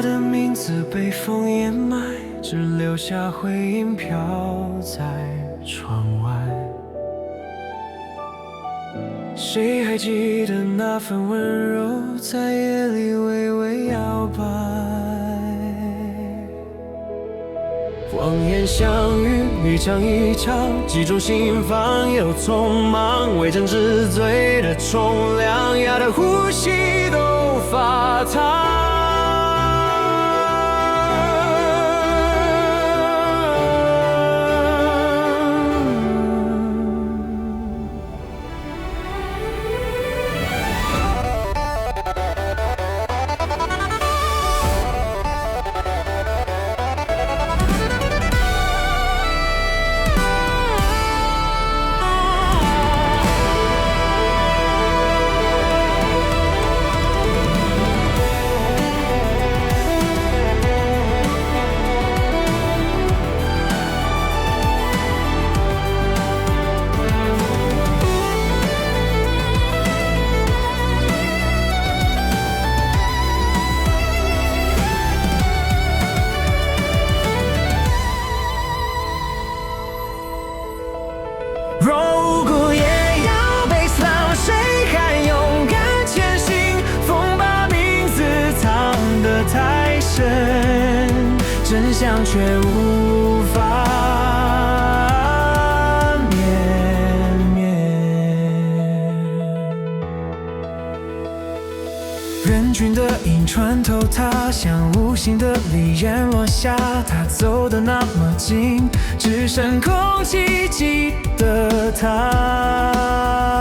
他的名字被风掩埋，只留下回音飘在窗外。谁还记得那份温柔，在夜里微微摇摆？望眼相遇，一场一场，击中心房又匆忙，为真纸醉的冲凉，压得呼吸都发烫。如果夜要被浪，谁还勇敢前行？风把名字藏得太深，真相却无法泯灭。人群的影穿透他，像无形的利刃落下。他走得那么近，只剩空气记得他。